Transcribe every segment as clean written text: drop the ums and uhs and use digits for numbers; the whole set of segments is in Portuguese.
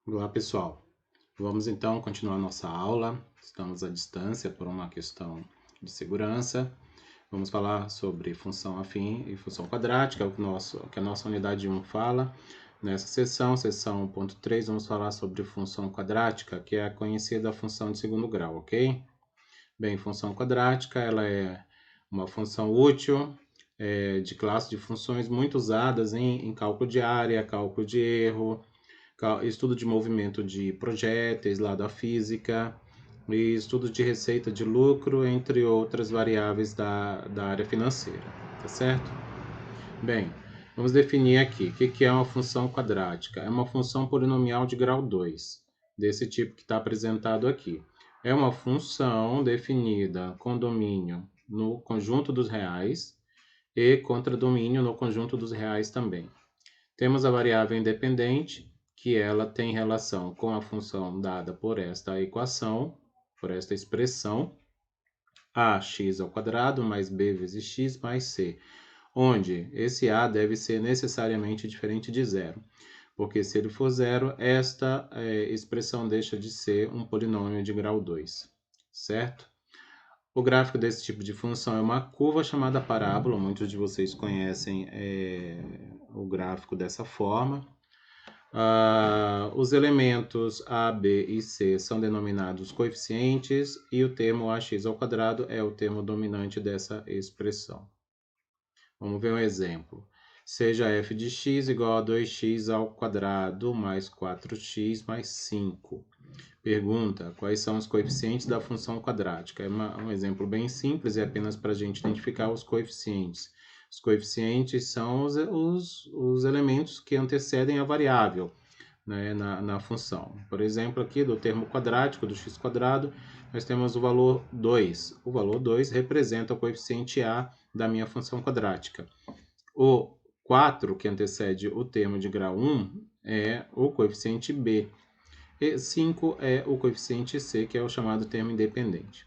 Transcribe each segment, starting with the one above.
Olá, pessoal. Vamos então continuar nossa aula. Estamos à distância por uma questão de segurança. Vamos falar sobre função afim e função quadrática, que a nossa unidade 1 fala. Nessa sessão 1.3, vamos falar sobre função quadrática, que é a conhecida função de segundo grau, ok? Bem, função quadrática, ela é uma função útil, de classe de funções muito usadas em cálculo de área, cálculo de erro, estudo de movimento de projéteis lá da física, e estudo de receita de lucro, entre outras variáveis da área financeira, tá certo? Bem, vamos definir aqui o que é uma função quadrática. É uma função polinomial de grau 2, desse tipo que está apresentado aqui. É uma função definida com domínio no conjunto dos reais e contradomínio no conjunto dos reais também. Temos a variável independente, que ela tem relação com a função dada por esta equação, por esta expressão, ax ao quadrado mais b vezes x mais c, onde esse a deve ser necessariamente diferente de zero, porque se ele for zero, esta expressão deixa de ser um polinômio de grau 2, certo? O gráfico desse tipo de função é uma curva chamada parábola, muitos de vocês conhecem o gráfico dessa forma. Os elementos a, b e c são denominados coeficientes e o termo ax ao quadrado é o termo dominante dessa expressão. Vamos ver um exemplo. Seja f de x igual a 2x ao quadrado mais 4x mais 5. Pergunta, quais são os coeficientes da função quadrática? É um exemplo bem simples, é apenas para a gente identificar os coeficientes. Os coeficientes são os elementos que antecedem a variável, né, na função. Por exemplo, aqui do termo quadrático, do x quadrado, nós temos o valor 2. O valor 2 representa o coeficiente a da minha função quadrática. O 4, que antecede o termo de grau 1, é o coeficiente b. E 5 é o coeficiente c, que é o chamado termo independente.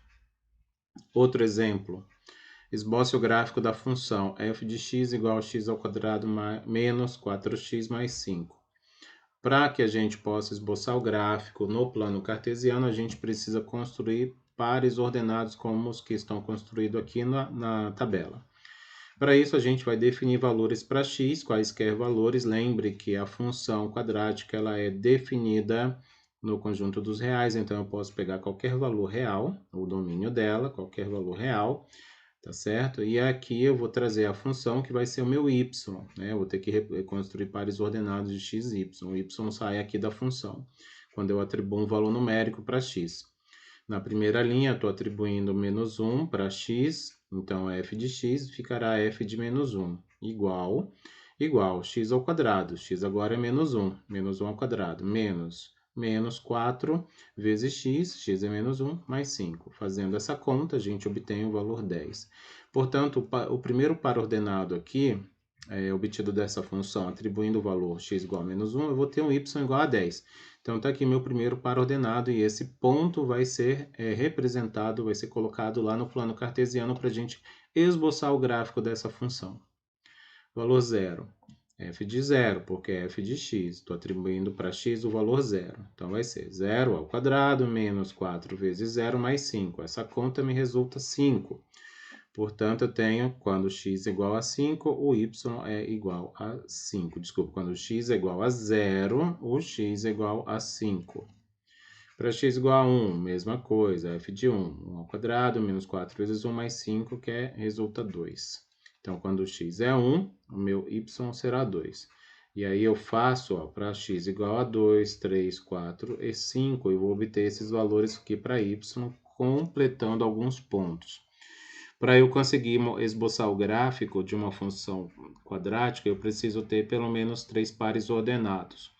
Outro exemplo, esboce o gráfico da função f de x igual a x ao quadrado menos 4x mais 5. Para que a gente possa esboçar o gráfico no plano cartesiano, a gente precisa construir pares ordenados como os que estão construídos aqui na tabela. Para isso, a gente vai definir valores para x, quaisquer valores. Lembre que a função quadrática ela é definida no conjunto dos reais, então eu posso pegar qualquer valor real, o domínio dela, qualquer valor real, tá certo? E aqui eu vou trazer a função que vai ser o meu y, né? Eu vou ter que construir pares ordenados de x e y. O y sai aqui da função, quando eu atribuo um valor numérico para x. Na primeira linha, estou atribuindo menos 1 para x, então f de x ficará f de menos 1 igual x ao quadrado. X agora é menos 1 ao quadrado, menos 4 vezes x é menos 1, mais 5. Fazendo essa conta, a gente obtém o valor 10. Portanto, o primeiro par ordenado aqui, obtido dessa função, atribuindo o valor x igual a menos 1, eu vou ter um y igual a 10. Então, está aqui meu primeiro par ordenado e esse ponto vai ser representado, vai ser colocado lá no plano cartesiano para a gente esboçar o gráfico dessa função. Valor zero, f de zero, porque é f de x. Estou atribuindo para x o valor zero. Então, vai ser 0 ao quadrado menos 4 vezes 0 mais 5. Essa conta me resulta 5. Portanto, eu tenho, quando x é igual a 5, o y é igual a 5. Desculpa, quando x é igual a 0, o x é igual a 5. Para x igual a 1, mesma coisa, f de 1. 1 ao quadrado, menos 4 vezes 1 mais 5, que resulta 2. Então, quando x é 1, o meu y será 2. E aí eu faço para x igual a 2, 3, 4 e 5, e vou obter esses valores aqui para y, completando alguns pontos. Para eu conseguir esboçar o gráfico de uma função quadrática, eu preciso ter pelo menos 3 pares ordenados.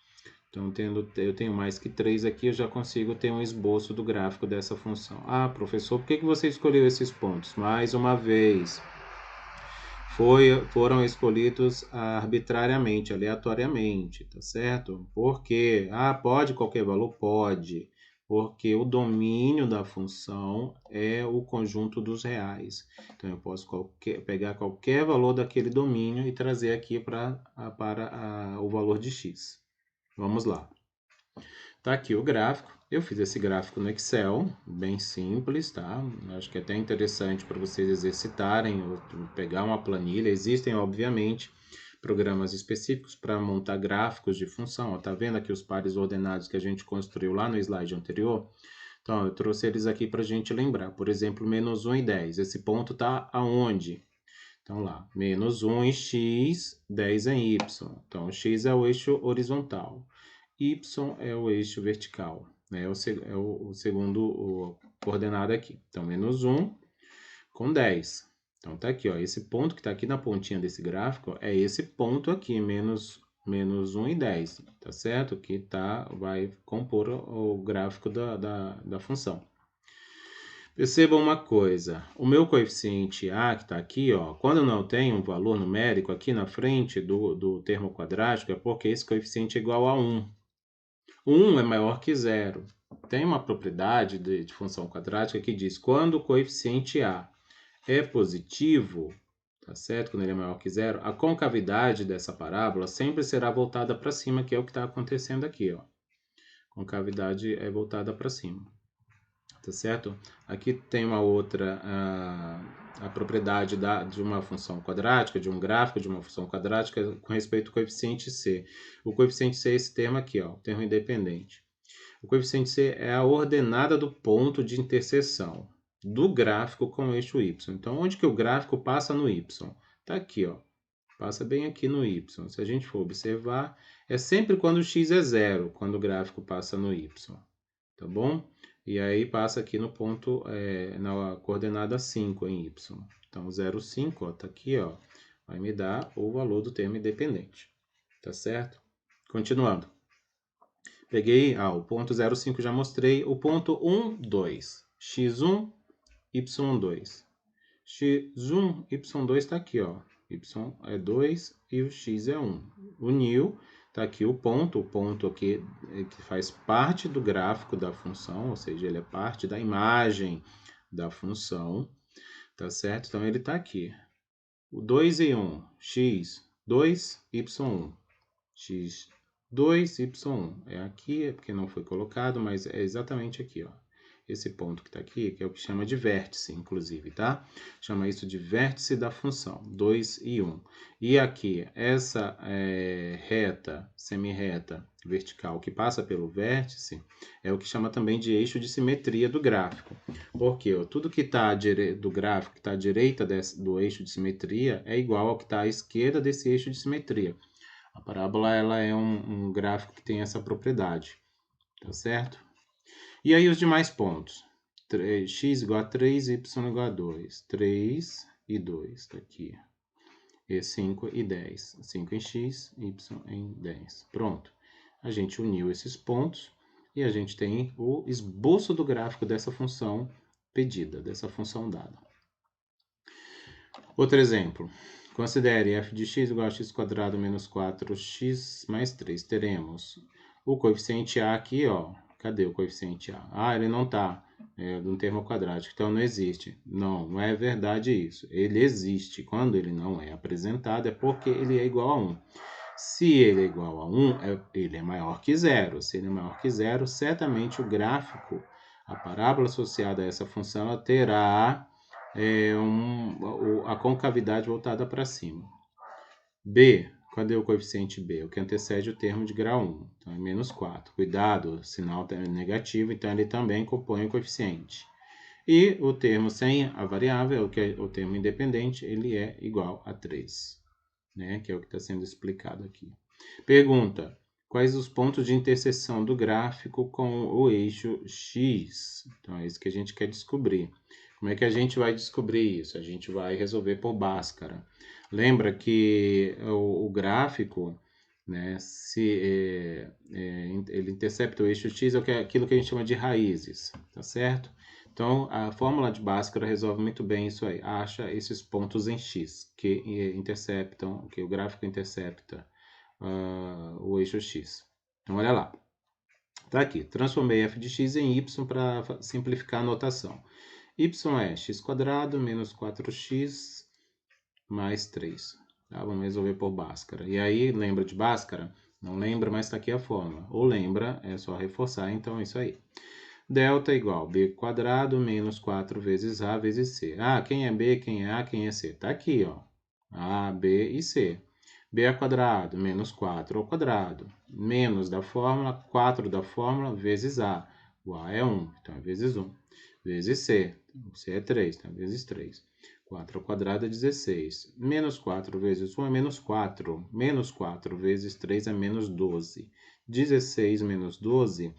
Então, eu tenho mais que 3 aqui, eu já consigo ter um esboço do gráfico dessa função. Ah, professor, por que você escolheu esses pontos? Mais uma vez, foram escolhidos arbitrariamente, aleatoriamente, tá certo? Por quê? Ah, pode qualquer valor? Pode. Porque o domínio da função é o conjunto dos reais. Então, eu posso pegar qualquer valor daquele domínio e trazer aqui para o valor de x. Vamos lá. Tá aqui o gráfico. Eu fiz esse gráfico no Excel, bem simples, tá? Acho que é até interessante para vocês exercitarem, ou pegar uma planilha. Existem, obviamente, programas específicos para montar gráficos de função. Ó, tá vendo aqui os pares ordenados que a gente construiu lá no slide anterior? Então, eu trouxe eles aqui para a gente lembrar. Por exemplo, menos 1 e 10. Esse ponto está aonde? Então, lá, menos 1 em x, 10 em y. Então, x é o eixo horizontal, y é o eixo vertical, né? É o segundo coordenado aqui. Então, menos 1 com 10. Então, tá aqui, ó, esse ponto que está aqui na pontinha desse gráfico é esse ponto aqui, menos 1 e 10, tá certo? Que vai compor o gráfico da função. Perceba uma coisa, o meu coeficiente A, que está aqui, ó, quando não tem um valor numérico aqui na frente do termo quadrático, é porque esse coeficiente é igual a 1. 1 é maior que 0. Tem uma propriedade de função quadrática que diz quando o coeficiente A é positivo, tá certo? Quando ele é maior que 0, a concavidade dessa parábola sempre será voltada para cima, que é o que está acontecendo aqui, ó. Concavidade é voltada para cima. Tá certo? Aqui tem uma outra, a propriedade de uma função quadrática, de um gráfico de uma função quadrática com respeito ao coeficiente C. O coeficiente C é esse termo aqui, ó, o termo independente. O coeficiente C é a ordenada do ponto de interseção do gráfico com o eixo Y. Então, onde que o gráfico passa no Y? Tá aqui, ó. Passa bem aqui no Y. Se a gente for observar, é sempre quando o x é 0, quando o gráfico passa no Y. Tá bom? E aí passa aqui no ponto, na coordenada 5 em y. Então, 0,5, ó, tá aqui, ó, vai me dar o valor do termo independente. Tá certo? Continuando. Peguei, o ponto 0,5 já mostrei. O ponto 1, 2. x1, y2. x1, y2 está aqui, ó. Y é 2 e o x é 1. Uniu. Está aqui o ponto aqui que faz parte do gráfico da função, ou seja, ele é parte da imagem da função, tá certo? Então, ele está aqui. O 2 e 1, x, 2, y1, x, 2, y1. É aqui, é porque não foi colocado, mas é exatamente aqui, ó. Esse ponto que está aqui, que é o que chama de vértice, inclusive, tá? Chama isso de vértice da função, 2 e 1. E aqui, essa reta, semirreta vertical que passa pelo vértice, é o que chama também de eixo de simetria do gráfico. Porque tudo que está do gráfico que está à direita do eixo de simetria é igual ao que está à esquerda desse eixo de simetria. A parábola ela é um gráfico que tem essa propriedade, tá certo? E aí os demais pontos. X igual a 3, y igual a 2. 3 e 2, tá aqui. E 5 e 10. 5 em x, y em 10. Pronto. A gente uniu esses pontos e a gente tem o esboço do gráfico dessa função pedida, dessa função dada. Outro exemplo. Considere f de x igual a x² menos 4x mais 3. Teremos o coeficiente a aqui, ó. Cadê o coeficiente a? Ele não está no termo quadrático, então não existe. Não, não é verdade isso. Ele existe. Quando ele não é apresentado, é porque ele é igual a 1. Se ele é igual a 1, ele é maior que 0. Se ele é maior que 0, certamente o gráfico, a parábola associada a essa função, ela terá a concavidade voltada para cima. B, cadê o coeficiente B? O que antecede o termo de grau 1. Então, é menos 4. Cuidado, o sinal é negativo, então ele também compõe o coeficiente. E o termo sem a variável, que é o termo independente, ele é igual a 3, né? Que é o que está sendo explicado aqui. Pergunta: quais os pontos de interseção do gráfico com o eixo X? Então, é isso que a gente quer descobrir. Como é que a gente vai descobrir isso? A gente vai resolver por Bhaskara. Lembra que o gráfico, né, se ele intercepta o eixo X, é aquilo que a gente chama de raízes, tá certo? Então, a fórmula de Bhaskara resolve muito bem isso aí. Acha esses pontos em X que interceptam, que o gráfico intercepta o eixo X. Então, olha lá. Tá aqui. Transformei f de x em y para simplificar a notação. Y é x² menos 4x mais 3. Tá? Vamos resolver por Bhaskara. E aí, lembra de Bhaskara? Não lembra, mas está aqui a fórmula. Ou lembra, é só reforçar, então é isso aí. Delta é igual a b quadrado menos 4 vezes a vezes c. Ah, quem é b, quem é a, quem é c? Está aqui, ó. A, b e c. b ao quadrado menos 4 ao quadrado, menos da fórmula, 4 da fórmula, vezes a. O a é 1, então é vezes 1. Vezes c. O c é 3, então é vezes 3. 4 ao quadrado é 16. Menos 4 vezes 1 é menos 4. Menos 4 vezes 3 é menos 12. 16 menos 12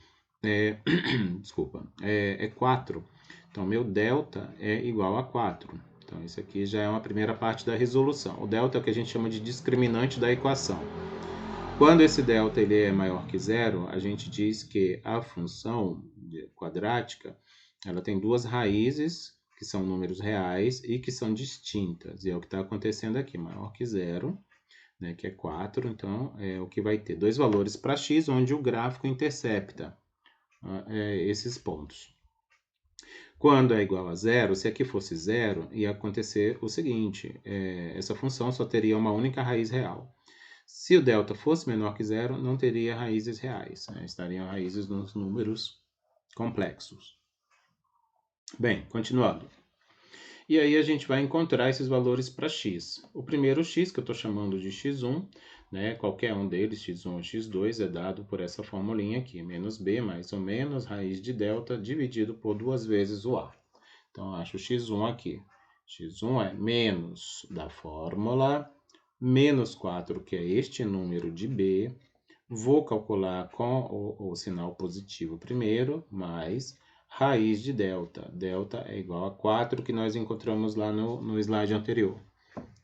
desculpa, é 4. Então, meu delta é igual a 4. Então, isso aqui já é uma primeira parte da resolução. O delta é o que a gente chama de discriminante da equação. Quando esse delta ele é maior que zero, a gente diz que a função quadrática ela tem duas raízes, que são números reais e que são distintas. E é o que está acontecendo aqui, maior que zero, né, que é 4. Então, é o que vai ter dois valores para x, onde o gráfico intercepta esses pontos. Quando é igual a zero, se aqui fosse zero, ia acontecer o seguinte, essa função só teria uma única raiz real. Se o delta fosse menor que zero, não teria raízes reais, né? Estariam raízes nos números complexos. Bem, continuando. E aí a gente vai encontrar esses valores para x. O primeiro x, que eu estou chamando de x1, né, qualquer um deles, x1 ou x2, é dado por essa formulinha aqui, menos b mais ou menos raiz de delta dividido por 2 vezes o a. Então, eu acho x1 aqui. x1 é menos da fórmula, menos 4, que é este número de b. Vou calcular com o sinal positivo primeiro, mais raiz de delta. Delta é igual a 4, que nós encontramos lá no slide anterior.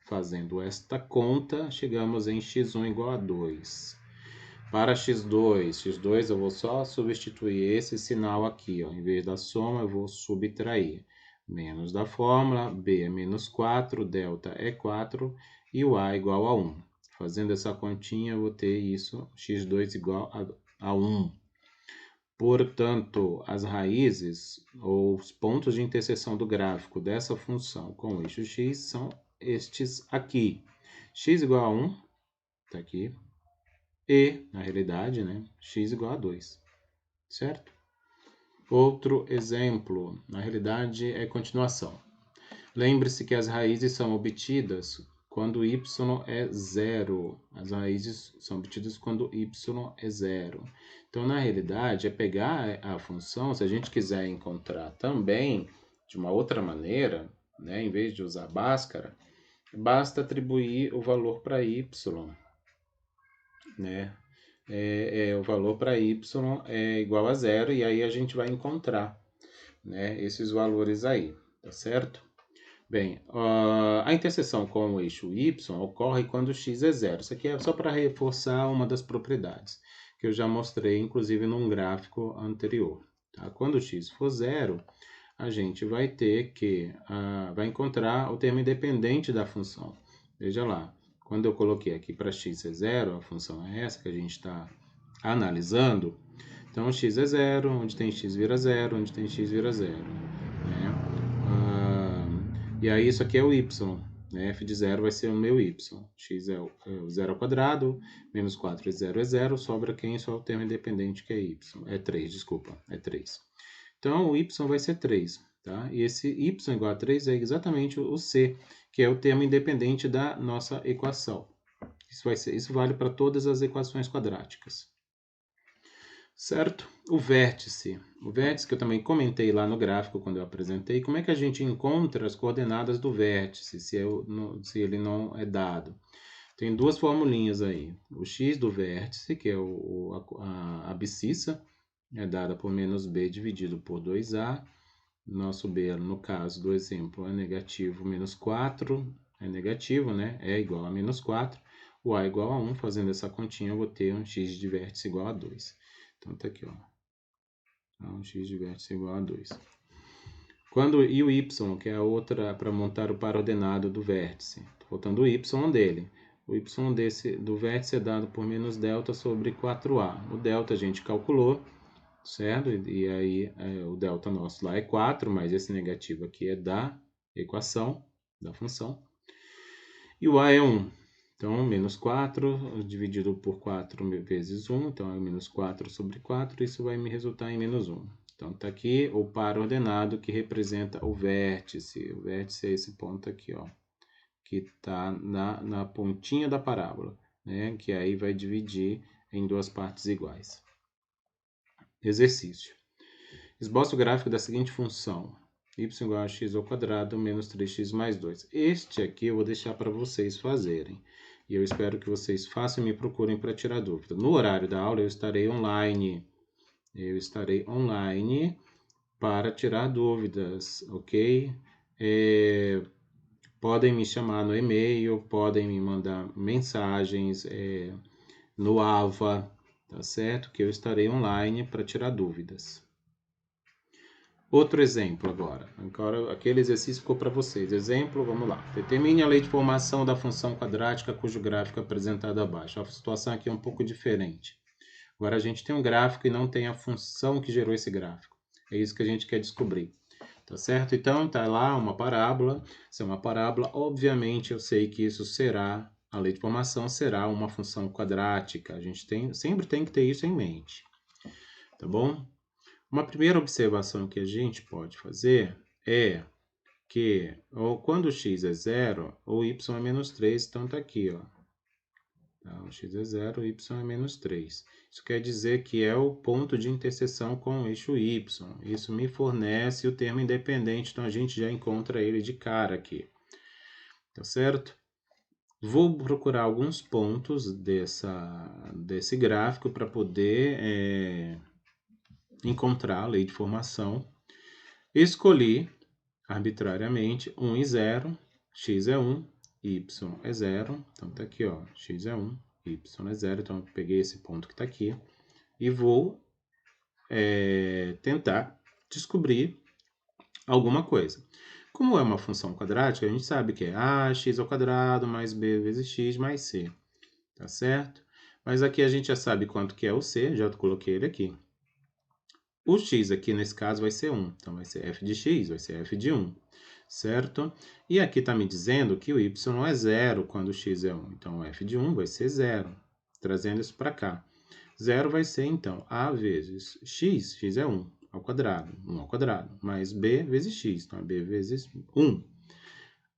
Fazendo esta conta, chegamos em x1 igual a 2. Para x2 eu vou só substituir esse sinal aqui. Ó. Em vez da soma, eu vou subtrair. Menos da fórmula, b é menos 4, delta é 4 e o a é igual a 1. Fazendo essa continha, eu vou ter isso, x2 igual a 1. Portanto, as raízes, ou os pontos de interseção do gráfico dessa função com o eixo x são estes aqui. X igual a 1, está aqui, e, na realidade, né, x igual a 2, certo? Outro exemplo, na realidade, é continuação. Lembre-se que as raízes são obtidas quando y é zero. As raízes são obtidas quando y é zero. Então, na realidade, é pegar a função, se a gente quiser encontrar também de uma outra maneira, né, em vez de usar Bhaskara, basta atribuir o valor para y, né? O valor para y é igual a zero, e aí a gente vai encontrar, né, esses valores aí, tá certo? Bem, a interseção com o eixo y ocorre quando x é zero. Isso aqui é só para reforçar uma das propriedades, que eu já mostrei, inclusive, num gráfico anterior. Tá? Quando x for zero, a gente vai ter que vai encontrar o termo independente da função. Veja lá, quando eu coloquei aqui para x é zero, a função é essa que a gente está analisando. Então, x é zero, onde tem x vira zero, onde tem x vira zero. Né? E aí isso aqui é o y, né? F de zero vai ser o meu y. X é o zero ao quadrado, menos 4 vezes zero é zero, sobra quem? Só o termo independente que é y. É 3, desculpa, é 3. Então, o y vai ser 3, tá? E esse y igual a 3 é exatamente o c, que é o termo independente da nossa equação. Isso vale para todas as equações quadráticas. Certo? O vértice que eu também comentei lá no gráfico quando eu apresentei, como é que a gente encontra as coordenadas do vértice, se ele não é dado? Tem duas formulinhas aí. O x do vértice, que é a abscissa, é dada por menos b dividido por 2a. Nosso b, no caso do exemplo, é negativo menos 4, é negativo, né? É igual a menos 4. O a é igual a 1, fazendo essa continha, eu vou ter um x de vértice igual a 2. Então, tá aqui, ó. Então, x de vértice igual a 2. E o y, que é a outra para montar o par ordenado do vértice. Estou faltando o y dele. O y do vértice é dado por menos delta sobre 4a. O delta a gente calculou, certo? E aí o delta nosso lá é 4, mas esse negativo aqui é da equação, da função. E o a é 1. Então, menos 4 dividido por 4 vezes 1, então é menos 4 sobre 4, isso vai me resultar em menos 1. Então, está aqui o par ordenado que representa o vértice. O vértice é esse ponto aqui, ó, que está na pontinha da parábola, né? Que aí vai dividir em duas partes iguais. Exercício. Esboça o gráfico da seguinte função. Y igual a x ao quadrado menos 3x mais 2. Este aqui eu vou deixar para vocês fazerem. E eu espero que vocês façam e me procurem para tirar dúvida. No horário da aula eu estarei online. Eu estarei online para tirar dúvidas, ok? Podem me chamar no e-mail, podem me mandar mensagens no AVA, tá certo? Que eu estarei online para tirar dúvidas. Outro exemplo agora. Aquele exercício ficou para vocês. Exemplo, vamos lá. Determine a lei de formação da função quadrática cujo gráfico é apresentado abaixo. A situação aqui é um pouco diferente. Agora a gente tem um gráfico e não tem a função que gerou esse gráfico. É isso que a gente quer descobrir. Tá certo? Então, tá lá uma parábola. Se é uma parábola, obviamente eu sei que isso será, a lei de formação será uma função quadrática. A gente sempre tem que ter isso em mente. Tá bom? Uma primeira observação que a gente pode fazer é que quando o x é 0, o y é menos 3, então está aqui, ó. Tá, o x é 0, o y é menos 3. Isso quer dizer que é o ponto de interseção com o eixo y. Isso me fornece o termo independente, então a gente já encontra ele de cara aqui. Tá certo? Vou procurar alguns pontos desse gráfico para poder encontrar a lei de formação. Escolhi arbitrariamente 1 e 0, x é 1, y é 0. Então, tá aqui, ó, x é 1, y é 0. Então, eu peguei esse ponto que está aqui e vou tentar descobrir alguma coisa. Como é uma função quadrática, a gente sabe que é ax ao quadrado mais b vezes x mais c, tá certo? Mas aqui a gente já sabe quanto que é o c, já coloquei ele aqui. O x aqui, nesse caso, vai ser 1. Então, vai ser f de x, vai ser f de 1. Certo? E aqui está me dizendo que o y é 0 quando o x é 1. Então, f de 1 vai ser 0. Trazendo isso para cá. 0 vai ser, então, a vezes x. X é 1 ao quadrado. 1 ao quadrado. Mais b vezes x. Então, é b vezes 1.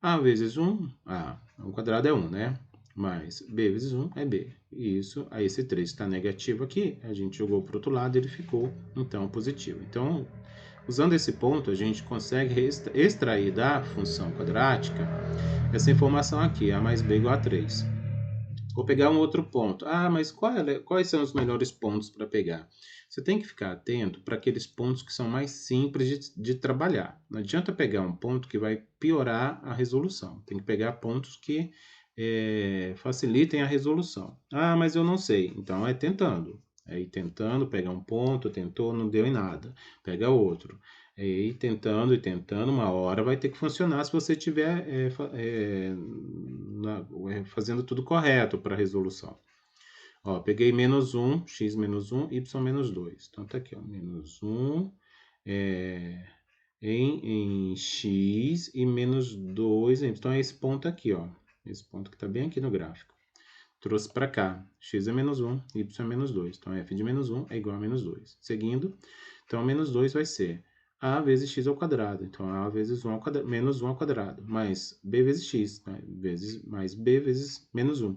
A vezes 1, a ao quadrado é 1, né? Mais b vezes 1 é b. E isso, aí esse 3 está negativo aqui, a gente jogou para o outro lado e ele ficou, então, positivo. Então, usando esse ponto, a gente consegue extrair da função quadrática essa informação aqui, a mais b igual a 3. Vou pegar um outro ponto. Ah, mas quais são os melhores pontos para pegar? Você tem que ficar atento para aqueles pontos que são mais simples de trabalhar. Não adianta pegar um ponto que vai piorar a resolução. Tem que pegar pontos que facilitem a resolução. Ah, mas eu não sei. Então, é tentando. É ir tentando, pegar um ponto, tentou, não deu em nada. Pega outro. É ir tentando e tentando, uma hora vai ter que funcionar se você estiver fazendo tudo correto para a resolução. Ó, peguei menos 1, x menos 1, y menos 2. Então, tá aqui, ó, menos 1 em x e menos 2. Então, é esse ponto aqui, ó. Esse ponto que está bem aqui no gráfico. Trouxe para cá. X é menos 1, y é menos 2. Então, f de menos 1 é igual a menos 2. Seguindo, então, menos 2 vai ser a vezes x ao quadrado. Então, a vezes 1 ao quadrado, menos 1 ao quadrado, mais b vezes x, né? Mais b vezes menos 1.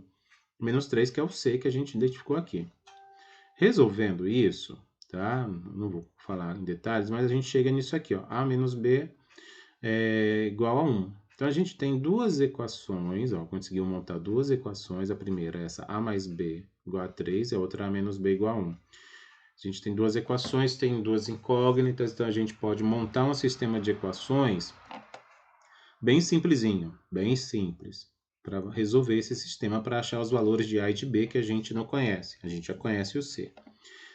Menos 3, que é o c que a gente identificou aqui. Resolvendo isso, tá? Não vou falar em detalhes, mas a gente chega nisso aqui, ó. A menos b é igual a 1. Então, a gente tem duas equações, ó, conseguiu montar duas equações. A primeira é essa a mais b igual a 3, e a outra a menos b igual a 1. A gente tem duas equações, tem duas incógnitas, então a gente pode montar um sistema de equações bem simplesinho, bem simples, para resolver esse sistema, para achar os valores de A e de B que a gente não conhece. A gente já conhece o C,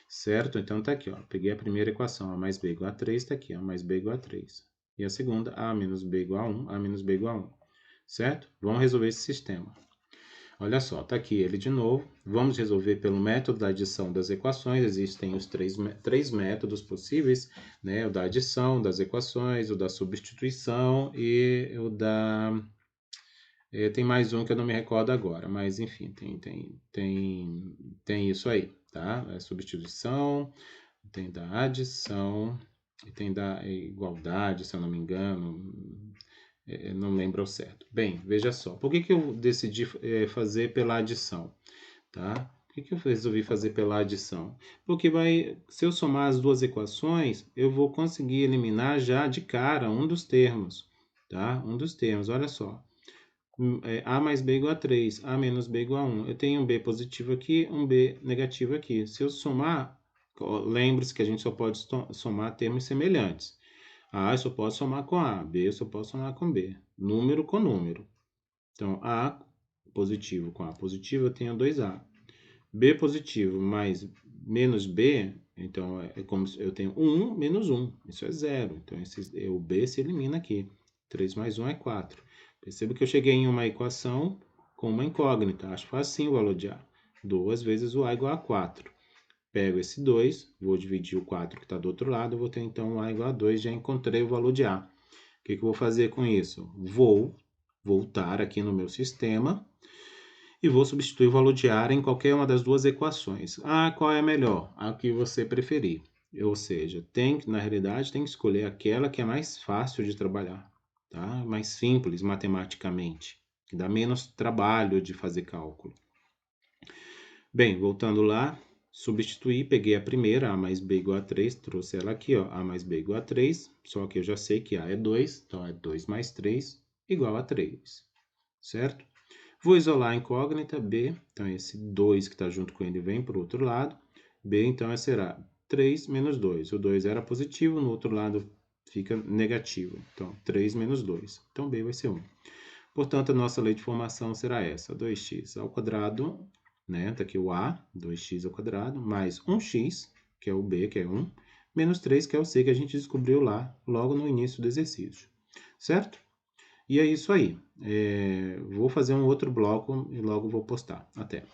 certo? Então, tá aqui, ó. Peguei a primeira equação, A mais B igual a 3, tá aqui, A mais B igual a 3. E a segunda, A menos B igual a 1, A menos B igual a 1, certo? Vamos resolver esse sistema. Olha só, está aqui ele de novo. Vamos resolver pelo método da adição das equações. Existem os três métodos possíveis, né? O da adição das equações, o da substituição e o da Tem mais um que eu não me recordo agora, mas enfim, tem isso aí, tá? É substituição, tem da adição e tem da igualdade, se eu não me engano, não lembro ao certo. Bem, veja só, por que eu decidi fazer pela adição, tá? Por que eu resolvi fazer pela adição? Porque se eu somar as duas equações, eu vou conseguir eliminar já de cara um dos termos, tá? Um dos termos, olha só. A mais B igual a 3, A menos B igual a 1. Eu tenho um B positivo aqui, um B negativo aqui. Se eu somar, lembre-se que a gente só pode somar termos semelhantes. A eu só posso somar com A, B eu só posso somar com B. Número com número. Então, A positivo com A positivo, eu tenho 2A. B positivo mais menos B, então é como se eu tenho 1 menos 1. Isso é 0. Então, o B se elimina aqui. 3 mais 1 é 4. Perceba que eu cheguei em uma equação com uma incógnita. Acho facinho o valor de A. 2 vezes o A igual a 4. Pego esse 2, vou dividir o 4 que está do outro lado, vou ter então A igual a 2, já encontrei o valor de A. O que eu vou fazer com isso? Vou voltar aqui no meu sistema e vou substituir o valor de A em qualquer uma das duas equações. Qual é a melhor? A que você preferir. Ou seja, na realidade, tem que escolher aquela que é mais fácil de trabalhar, tá? Mais simples matematicamente, que dá menos trabalho de fazer cálculo. Bem, voltando lá, substituí, peguei a primeira, A mais B igual a 3, trouxe ela aqui, ó, A mais B igual a 3, só que eu já sei que A é 2, então é 2 mais 3 igual a 3, certo? Vou isolar a incógnita B, então esse 2 que está junto com ele vem para o outro lado. B, então, será 3 menos 2. O 2 era positivo, no outro lado fica negativo. Então, 3 menos 2. Então, B vai ser 1. Portanto, a nossa lei de formação será essa. 2x ao quadrado, né? Está aqui o A, 2x ao quadrado, mais 1x, que é o B, que é 1, menos 3, que é o C, que a gente descobriu lá, logo no início do exercício. Certo? E é isso aí. Vou fazer um outro bloco e logo vou postar. Até!